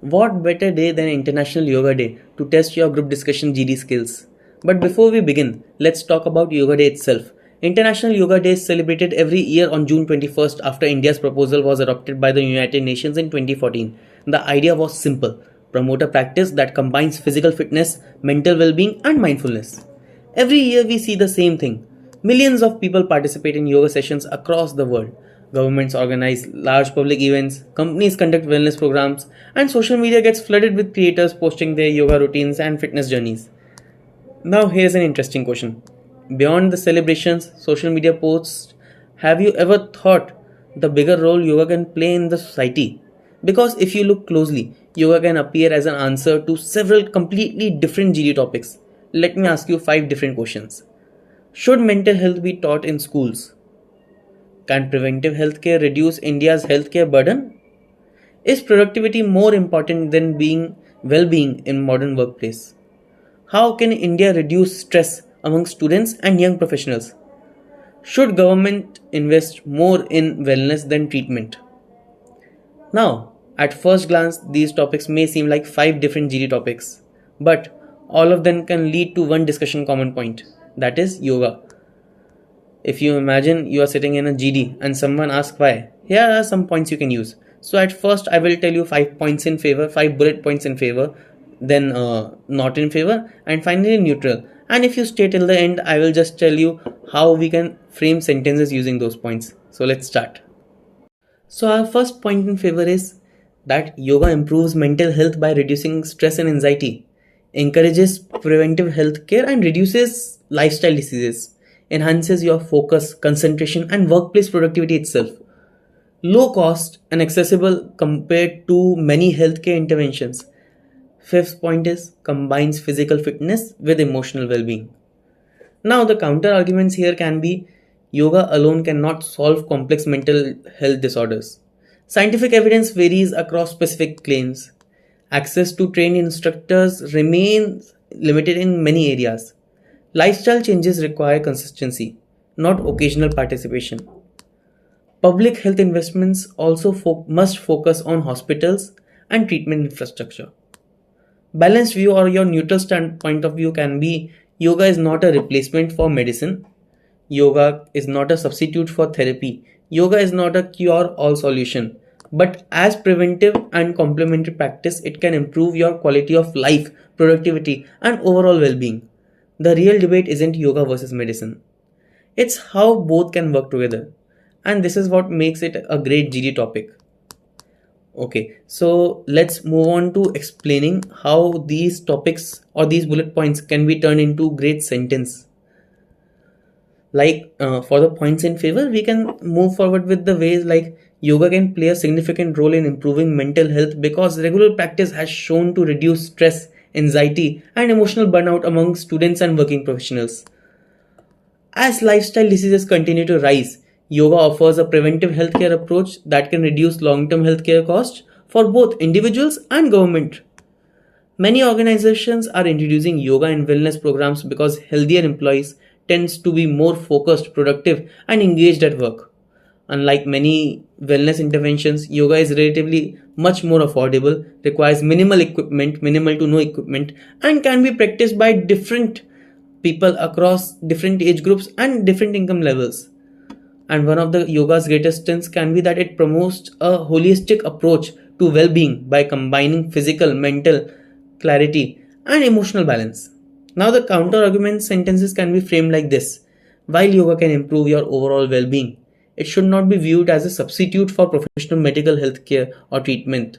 What better day than International Yoga Day to test your group discussion GD skills? But before we begin, let's talk about Yoga Day itself. International Yoga Day is celebrated every year on June 21st after India's proposal was adopted by the United Nations in 2014. The idea was simple: promote a practice that combines physical fitness, mental well being, and mindfulness. Every year we see the same thing. Millions of people participate in yoga sessions across the world. Governments organize large public events, companies conduct wellness programs, and social media gets flooded with creators posting their yoga routines and fitness journeys. Now, here's an interesting question. Beyond the celebrations, social media posts, have you ever thought the bigger role yoga can play in the society? Because if you look closely, yoga can appear as an answer to several completely different GD topics. Let me ask you 5 different questions. Should mental health be taught in schools? Can preventive healthcare reduce India's healthcare burden? Is productivity more important than well-being in modern workplace? How can India reduce stress among students and young professionals? Should government invest more in wellness than treatment? Now, at first glance, these topics may seem like 5 different GD topics, but all of them can lead to one discussion common point, that is yoga. If you imagine you are sitting in a GD and someone asks why, here are some points you can use. So at first I will tell you 5 points in favor, 5 bullet points in favor, then not in favor, and finally neutral. And if you stay till the end, I will just tell you how we can frame sentences using those points. So let's start. So our first point in favor is that yoga improves mental health by reducing stress and anxiety, encourages preventive health care and reduces lifestyle diseases, enhances your focus, concentration and workplace productivity itself. Low cost and accessible compared to many healthcare interventions. Fifth point is combines physical fitness with emotional well-being. Now the counter arguments here can be yoga alone cannot solve complex mental health disorders. Scientific evidence varies across specific claims. Access to trained instructors remains limited in many areas. Lifestyle changes require consistency, not occasional participation. Public health investments also must focus on hospitals and treatment infrastructure. Balanced view or your neutral standpoint of view can be yoga is not a replacement for medicine. Yoga is not a substitute for therapy. Yoga is not a cure-all solution. But as preventive and complementary practice, it can improve your quality of life, productivity, and overall well-being. The real debate isn't yoga versus medicine. It's how both can work together. And this is what makes it a great GD topic. Okay, so let's move on to explaining how these topics or these bullet points can be turned into great sentence. Like for the points in favor, we can move forward with the ways like yoga can play a significant role in improving mental health because regular practice has shown to reduce stress, anxiety, and emotional burnout among students and working professionals. As lifestyle diseases continue to rise, yoga offers a preventive healthcare approach that can reduce long-term healthcare costs for both individuals and government. Many organizations are introducing yoga and wellness programs because healthier employees tends to be more focused, productive, and engaged at work. Unlike many wellness interventions, yoga is relatively much more affordable, requires minimal equipment, minimal to no equipment, and can be practiced by different people across different age groups and different income levels. And one of the yoga's greatest strengths can be that it promotes a holistic approach to well-being by combining physical, mental clarity, and emotional balance. Now the counter-argument sentences can be framed like this. While yoga can improve your overall well-being, it should not be viewed as a substitute for professional medical health care or treatment.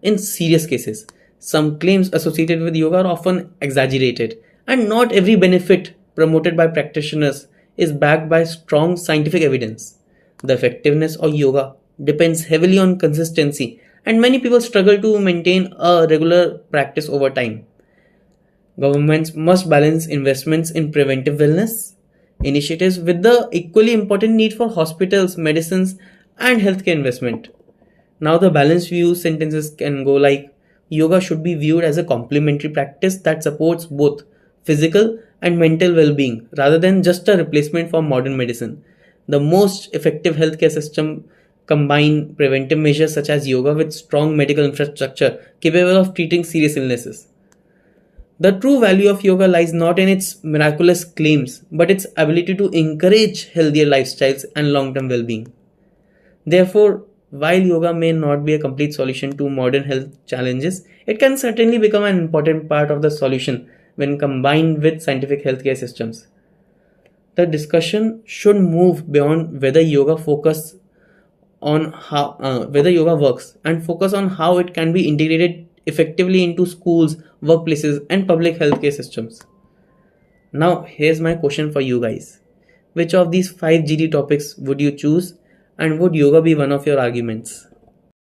In serious cases, some claims associated with yoga are often exaggerated, and not every benefit promoted by practitioners is backed by strong scientific evidence. The effectiveness of yoga depends heavily on consistency, and many people struggle to maintain a regular practice over time. Governments must balance investments in preventive wellness initiatives with the equally important need for hospitals, medicines, and healthcare investment. Now, the balanced view sentences can go like yoga should be viewed as a complementary practice that supports both physical and mental well-being rather than just a replacement for modern medicine. The most effective healthcare system combine preventive measures such as yoga with strong medical infrastructure capable of treating serious illnesses. The true value of yoga lies not in its miraculous claims, but its ability to encourage healthier lifestyles and long term well being. Therefore, while yoga may not be a complete solution to modern health challenges, it can certainly become an important part of the solution when combined with scientific healthcare systems. The discussion should move beyond whether yoga works and focus on how it can be integrated effectively into schools, workplaces, and public healthcare systems. Now, here's my question for you guys. Which of these 5 GD topics would you choose, and would yoga be one of your arguments?